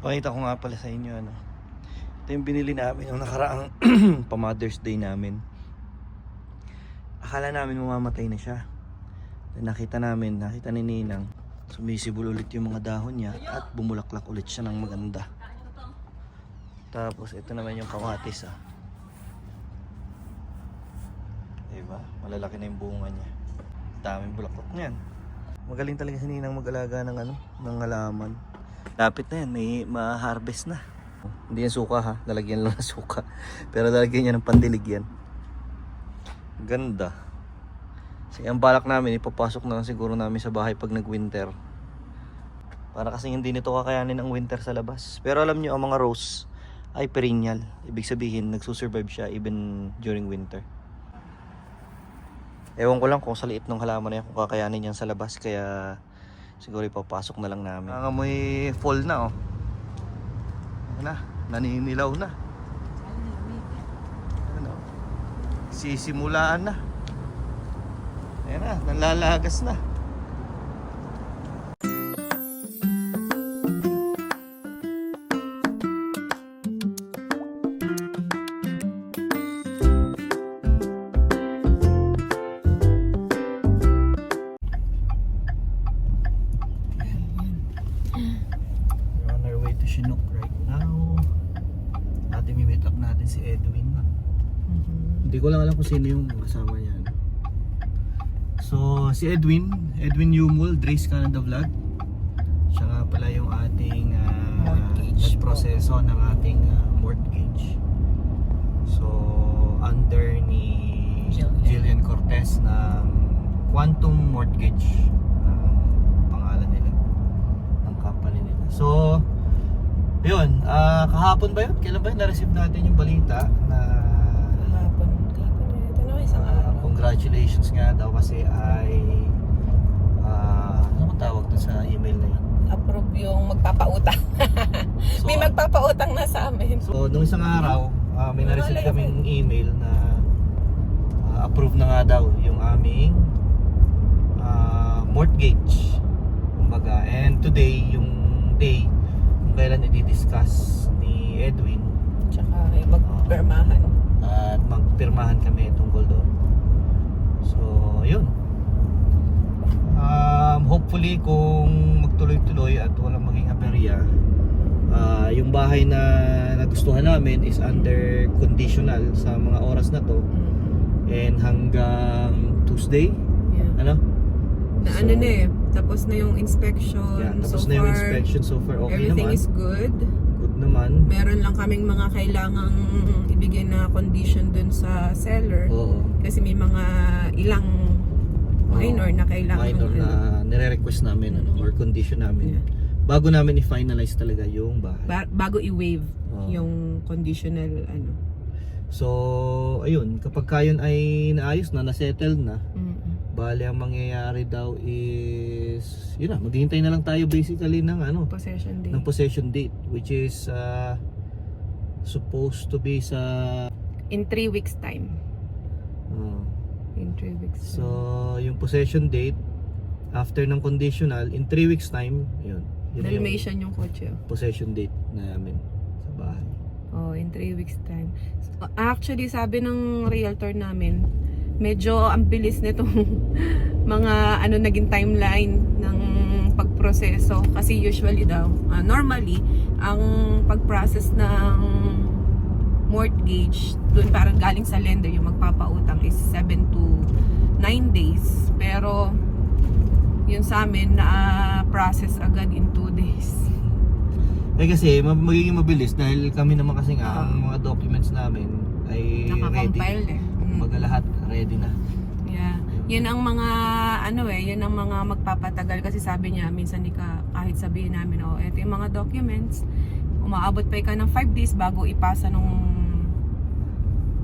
Pakita ko nga pala sa inyo ito yung binili namin yung nakaraang pa Mother's Day namin. Akala namin mamamatay na siya. Nakita ni Ninang, sumisibol ulit yung mga dahon niya at bumulaklak ulit siya ng maganda. Tapos ito naman yung kamatis diba? Malalaki na yung bunga niya. Daming bulaklak niyan. Magaling talaga si Ninang mag-alaga ng ng halaman. Lapit na yan, may ma-harvest na. Hindi yan suka ha, lalagyan lang ng suka. Pero lalagyan niya ng pandilig yan. Ganda. Kasi ang balak namin, ipapasok na lang siguro namin sa bahay pag nag-winter. Para kasi hindi nito kakayanin ang winter sa labas. Pero alam nyo, ang mga rose ay perennial. Ibig sabihin, nagsusurvive siya even during winter. Ewan ko lang kung sa liit ng halaman na yan, kung kakayanin yan sa labas. Kaya siguro ipapasok na lang namin. Nangangamoy fall na naninilaw na. Sisimulaan na. Ayan na, nalalagas na. Chinook right now. Meet up natin si Edwin. Hindi ko lang alam kung sino yung kasama niya. So si Edwin Yumul, Dre's Canada Vlog. Siya nga pala yung ating nagproseso ng ating mortgage. So under ni Jillian Cortez ng Quantum Mortgage pangalan nila ng company nila. So yun, kahapon ba yun? Kailan ba yun na-receive natin yung balita na kahapon ito na isang araw. Congratulations nga daw kasi ay ano mo tawag doon sa email na yun? Approve yung magpapautang. So, may magpapautang na sa amin. So nung isang araw may na-receive kaming email na approve na nga daw yung aming mortgage, kumbaga. And today yung day kailan i-discuss ni Edwin Tsaka magpirmahan. at magpirmahan kami tungkol doon. So yun, hopefully kung magtuloy-tuloy at walang maging aberya, yung bahay na nagustuhan namin is under conditional sa mga oras na to. And hanggang Tuesday, Yeah. Tapos na yung inspection. Yeah, tapos so na yung far, inspection. So far okay everything naman. is good. Good naman. Meron lang kaming mga kailangang ibigay na condition dun sa seller. Oo. Kasi may mga ilang minor na kailangan. Minor na nire-request namin or condition namin. Yeah. Bago namin i-finalize talaga yung bahay. Bago i-waive Oo. yung conditional So, ayun, kapag yun ay naayos na, na-settled na, bale ang mangyayari daw is yun na, maghihintay na lang tayo basically ng possession date. ng possession date, which is supposed to be sa In 3 weeks time. In 3 weeks time. so yung possession date after ng conditional in 3 weeks time, yun Dalmatian yung kotse. possession date namin sa bahay. Oh, in 3 weeks time. Actually, sabi ng realtor namin, medyo ang bilis nitong mga naging timeline ng pagproseso. Kasi usually daw, normally, ang pagprocess ng mortgage, dun parang galing sa lender yung magpapautang is 7 to 9 days. Pero, yun sa amin, na-process agad in 2 days. Kasi magiging mabilis dahil kami naman kasi ang mga documents namin ay Naka-compile ready. Kumbaga lahat ready na. Yeah. Yun ang mga yun ang mga magpapatagal kasi sabi niya minsan kahit sabihin namin ito yung mga documents, umaabot pa ka ng 5 days bago ipasa nung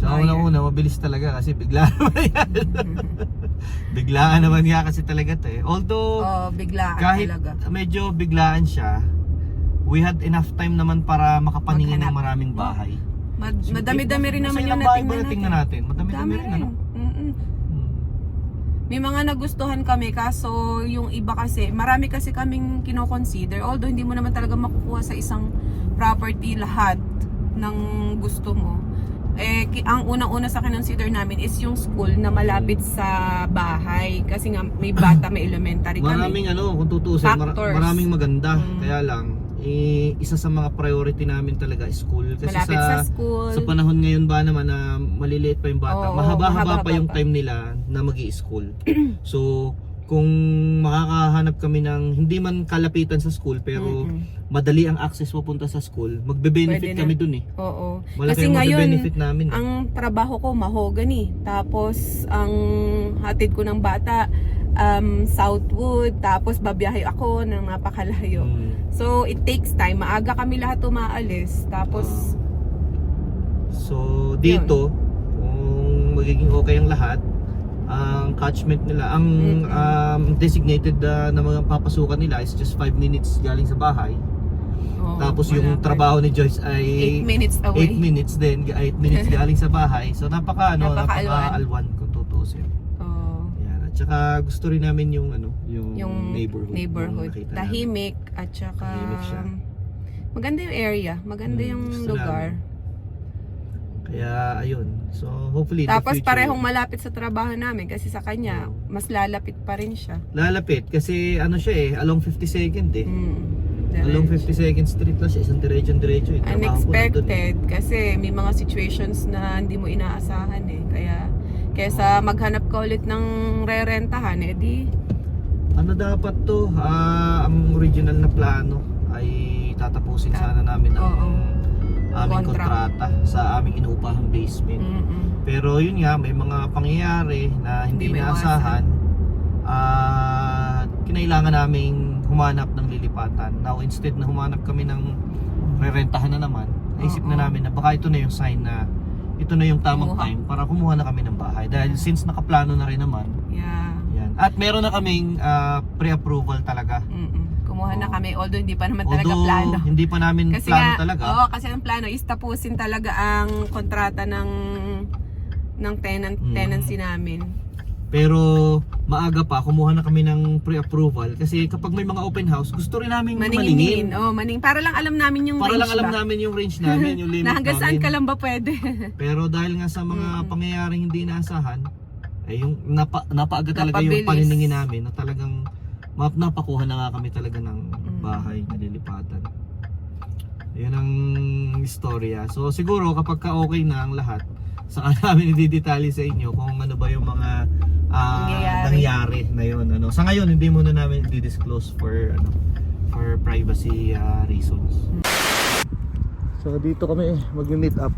So una mabilis talaga kasi biglaan naman yan. Biglaan naman nga kasi talaga to Although biglaan kahit talaga. medyo biglaan siya, we had enough time naman para makapaningin ng maraming bahay. Madami-dami rin naman yung natingnan natingnan natin. natin. Madami-dami rin May may mga nagustuhan kami, kaso yung iba kasi, marami kasi kaming kino-consider. Although hindi mo naman talaga makukuha sa isang property lahat ng gusto mo. Ang unang-una sa kinonsider namin is yung school na malapit sa bahay. Kasi nga may bata, may elementary kami. Maraming kung tutusin, Factors. maraming maganda. Kaya lang, isa sa mga priority namin talaga is school. Kasi Malapit sa school. sa panahon ngayon ba naman na maliliit pa yung bata, Oo, mahaba-haba pa yung pa. time nila na magi-school. So, kung makakahanap kami ng hindi man kalapitan sa school pero madali ang access papunta sa school, magbe-benefit Pwede na. kami dun Oo. Malaki Kasi ang ngayon, magbe-benefit namin. ang trabaho ko mahogany. Tapos ang hatid ko ng bata Southwood, tapos babiyahe ako ng napakalayo. So it takes time. Maaga kami lahat umaalis. Tapos So dito, kung magiging okay ang lahat, ang catchment nila, ang designated na mga papasukan nila is just 5 minutes galing sa bahay. Tapos yung trabaho ni Joyce ay 8 minutes away. 8 minutes din, 8 minutes galing sa bahay. So Napaka-alwan. napaka-alwan kung tutusin. Yan. At saka gusto rin namin yung Yung neighborhood. neighborhood. Yung nakita namin. Tahimik at saka Tahimik siya. maganda yung area, maganda yung gusto lugar. Kaya ayun. So hopefully in the Tapos future, parehong malapit sa trabaho namin kasi sa kanya mas lalapit pa rin siya. lalapit kasi siya along 52nd Along Diretso. 52nd Street lang siya, isang diretso. Unexpected kasi may mga situations na hindi mo inaasahan kaya kaysa maghanap ka ulit ng rerentahan di Dapat to, ang original na plano ay tatapusin sana namin ang aming kontrata sa aming inuupahang basement. Pero yun nga, may mga pangyayari na hindi Hindi inaasahan at kinailangan naming humanap ng lilipatan. Now instead na humanap kami ng rerentahan na naman, naisip na namin na baka ito na yung sign na ito na yung tamang time para kumuha na kami ng bahay. Dahil since nakaplano na rin naman, yan. At meron na kaming pre-approval talaga. Kumuha na kami, although hindi pa naman talaga plano. Hindi pa namin Kasi plano nga, talaga. kasi ang plano is tapusin talaga ang kontrata ng tenancy namin. Pero maaga pa, kumuha na kami ng pre-approval kasi kapag may mga open house, gusto rin namin maningin. Para lang alam namin yung Para range lang alam ba? namin yung range namin, yung limit Na hanggang saan namin. ka lang ba pwede? Pero dahil nga sa mga pangyayaring hindi inaasahan, yung napaaga talaga Napabilis. yung paniningin namin na talagang napakuha na nga kami talaga ng bahay na lilipatan. Yun ang istorya. So siguro kapag ka okay na ang lahat, saka namin i-detalye sa inyo kung ano ba yung mga nangyari na yun. Sa ngayon hindi muna namin i-disclose for privacy reasons. So dito kami mag-meet up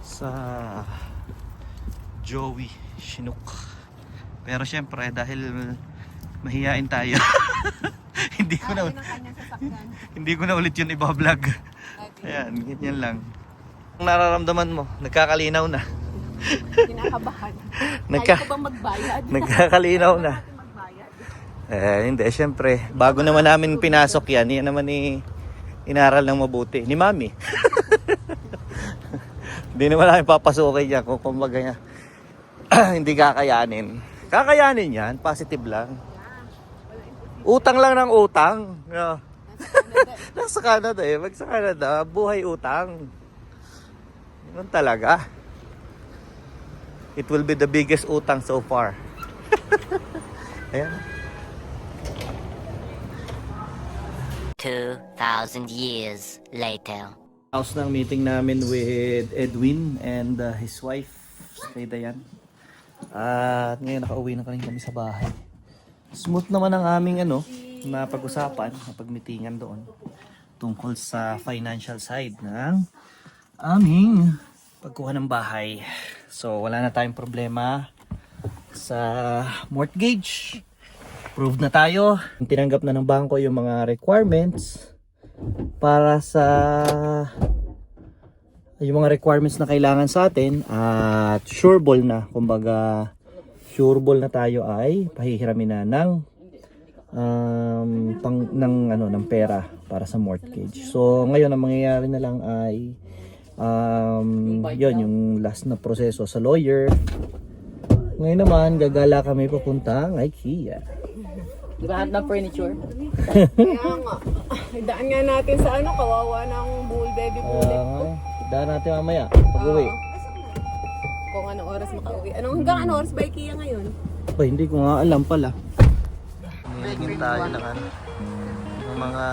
sa Joey Chinook. Pero syempre dahil mahihain tayo. Hindi ko na ulit yun iba-vlog. Ayan, ganyan lang. Ang nararamdaman mo, nagkakalinaw na. Kinakabahan. Kaya ko bang magbayad? Nagkakalinaw na. Hindi, syempre. Bago naman namin pinasok yan naman inaral ng mabuti. Ni Mami. Hindi naman namin papasukin yan kung kumbaga niya. Hindi kakayanin. Kakayanin yan, positive lang. Utang lang ng utang. Nasa Canada Mag sa Canada, buhay utang. Ganun talaga. It will be the biggest utang so far. Ayan. 2,000 years later. House ng meeting namin with Edwin and his wife, kay Dayan. At ngayon nakauwi na kami sa bahay. Smooth naman ang aming na pag-usapan, na pag-meetingan doon tungkol sa financial side ng aming pagkuha ng bahay. So wala na tayong problema sa mortgage. Approved na tayo. Tinanggap na ng bangko yung mga requirements para sa yung mga requirements na kailangan sa atin at sureball na, kumbaga sureball na tayo ay pahihiramin na ng pera para sa mortgage. So ngayon ang mangyayari na lang ay yun yung last na proseso sa lawyer. Ngayon naman, gagala kami papuntang IKEA. Di ba ng furniture? Kaya nga. Daan nga natin sa ano, kawawa ng bull baby bullet ko. Daan natin mamaya, pag-uwi. Kung anong oras makauwi. Hanggang anong oras ba IKEA ngayon? Ba, hindi ko nga alam pala. Nilingin tayo ng ano, ng mga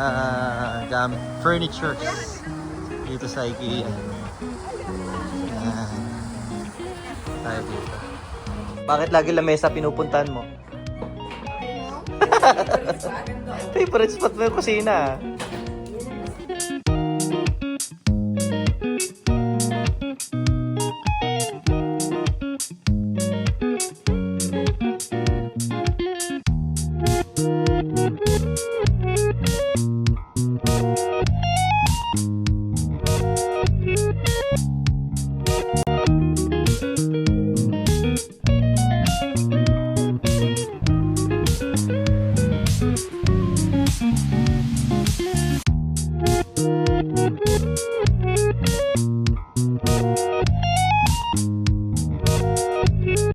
gamit, furnitures dito sa IKEA. Yan. Tayo dito. Bakit lagi lamesa pinupuntahan mo? Favorite spot mo yung kusina.